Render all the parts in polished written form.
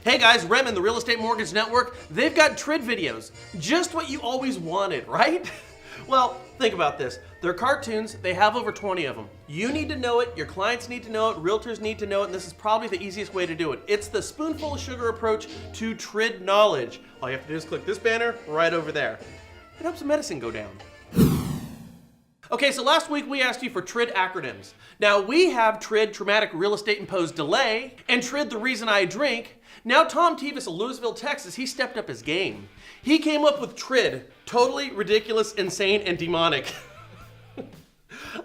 Hey guys, Rem and the Real Estate Mortgage Network, they've got TRID videos. Just what you always wanted, right? Well, think about this. They're cartoons, they have over 20 of them. You need to know it, your clients need to know it, realtors need to know it, and this is probably the easiest way to do it. It's the spoonful of sugar approach to TRID knowledge. All you have to do is click this banner right over there. It helps the medicine go down. Okay, so last week we asked you for TRID acronyms. Now we have TRID, Traumatic Real Estate Imposed Delay, and TRID, The Reason I Drink. Now Tom Tevis of Louisville, Texas, he stepped up his game. He came up with TRID, Totally Ridiculous, Insane, and Demonic.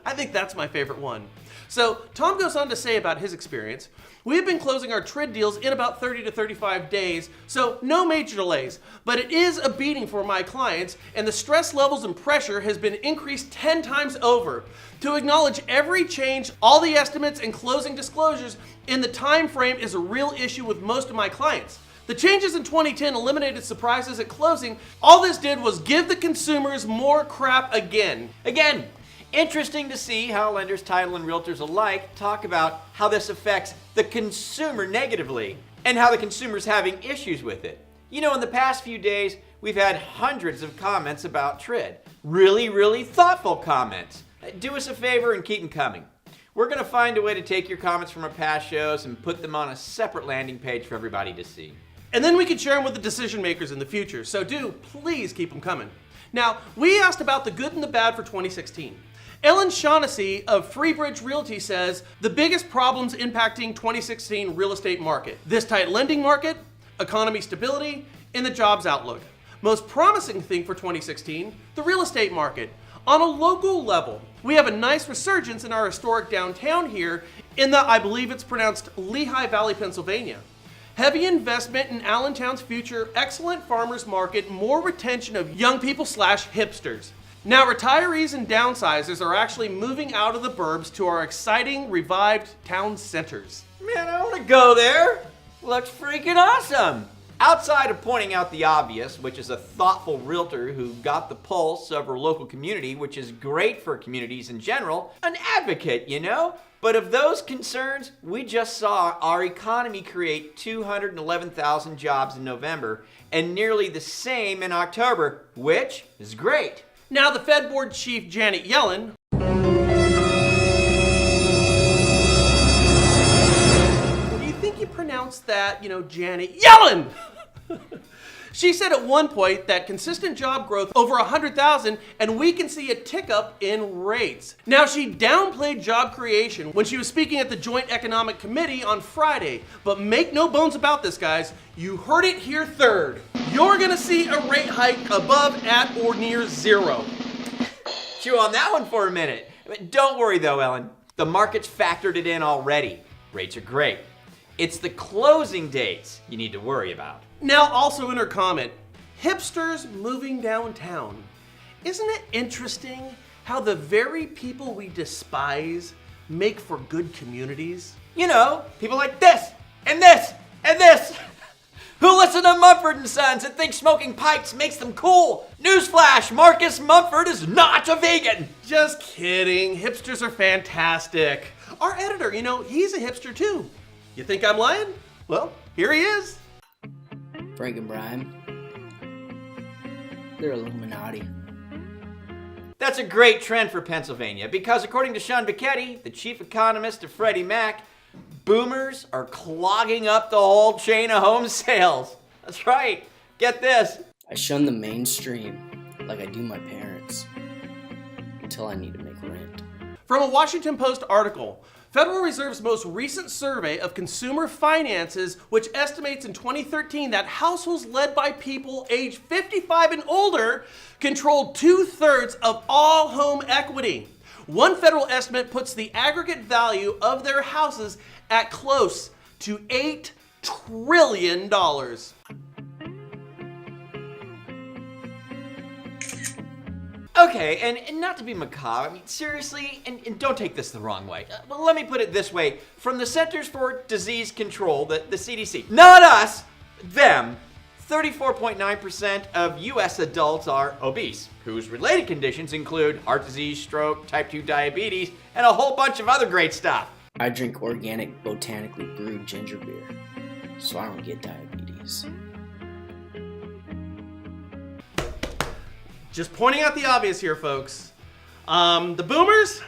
I think that's my favorite one. So Tom goes on to say about his experience, we have been closing our TRID deals in about 30 to 35 days, so no major delays, but it is a beating for my clients, and the stress levels and pressure has been increased 10 times over. To acknowledge every change, all the estimates and closing disclosures in the time frame is a real issue with most of my clients. The changes in 2010 eliminated surprises at closing. All this did was give the consumers more crap again. Interesting to see how lenders, title, and realtors alike talk about how this affects the consumer negatively and how the consumer's having issues with it. You know, in the past few days, we've had hundreds of comments about TRID. Really thoughtful comments. Do us a favor and keep them coming. We're going to find a way to take your comments from our past shows and put them on a separate landing page for everybody to see. And then we can share them with the decision makers in the future, so do please keep them coming. Now, we asked about the good and the bad for 2016. Ellen Shaughnessy of Freebridge Realty says the biggest problems impacting 2016 real estate market: this tight lending market, economy stability, and the jobs outlook. Most promising thing for 2016, the real estate market. On a local level, we have a nice resurgence in our historic downtown here in the, I believe it's pronounced, Lehigh Valley, Pennsylvania. Heavy investment in Allentown's future, excellent farmers market, more retention of young people / hipsters. Now, retirees and downsizers are actually moving out of the burbs to our exciting, revived town centers. Man, I want to go there. Looks freaking awesome. Outside of pointing out the obvious, which is a thoughtful realtor who got the pulse of her local community, which is great for communities in general, an advocate, you know? But of those concerns, we just saw our economy create 211,000 jobs in November and nearly the same in October, which is great. Now, the Fed Board Chief Janet Yellen, do you think you pronounced that, Janet Yellen? She said at one point that consistent job growth over 100,000 and we can see a tick up in rates. Now, she downplayed job creation when she was speaking at the Joint Economic Committee on Friday, but make no bones about this, guys. You heard it here third. You're gonna see a rate hike above, at, or near zero. Chew on that one for a minute. Don't worry though, Ellen. The market's factored it in already. Rates are great. It's the closing dates you need to worry about. Now, also in her comment, hipsters moving downtown. Isn't it interesting how the very people we despise make for good communities? You know, people like this, and this, and this, who listen to Mumford & Sons and think smoking pipes makes them cool. Newsflash, Marcus Mumford is not a vegan. Just kidding, hipsters are fantastic. Our editor, he's a hipster too. You think I'm lying? Well, here he is. Frank and Brian, they're Illuminati. That's a great trend for Pennsylvania because according to Sean Bicchetti, the chief economist of Freddie Mac, boomers are clogging up the whole chain of home sales. That's right. Get this. I shun the mainstream like I do my parents until I need to make rent. From a Washington Post article, Federal Reserve's most recent survey of consumer finances, which estimates in 2013 that households led by people aged 55 and older controlled 2/3 of all home equity. One federal estimate puts the aggregate value of their houses at close to $8 trillion. Okay, and not to be macabre, seriously, and don't take this the wrong way, but let me put it this way. From the Centers for Disease Control, the CDC, not us, them, 34.9% of US adults are obese, whose related conditions include heart disease, stroke, type 2 diabetes, and a whole bunch of other great stuff. I drink organic, botanically brewed ginger beer. so I don't get diabetes. Just pointing out the obvious here, folks. The boomers,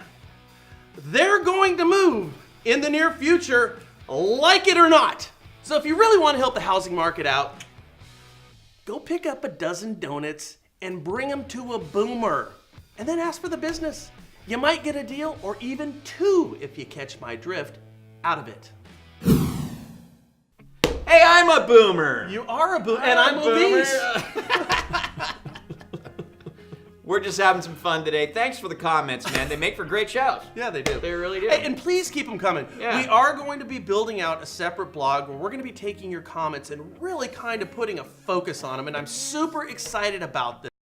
they're going to move in the near future, like it or not. So if you really want to help the housing market out, go pick up a dozen donuts and bring them to a boomer. And then ask for the business. You might get a deal, or even two, if you catch my drift, out of it. Hey, I'm a boomer. You are a boomer, and I'm obese. We're just having some fun today. Thanks for the comments, man. They make for great shows. Yeah, they do. They really do. Hey, and please keep them coming. Yeah. We are going to be building out a separate blog where we're going to be taking your comments and really kind of putting a focus on them, and I'm super excited about this.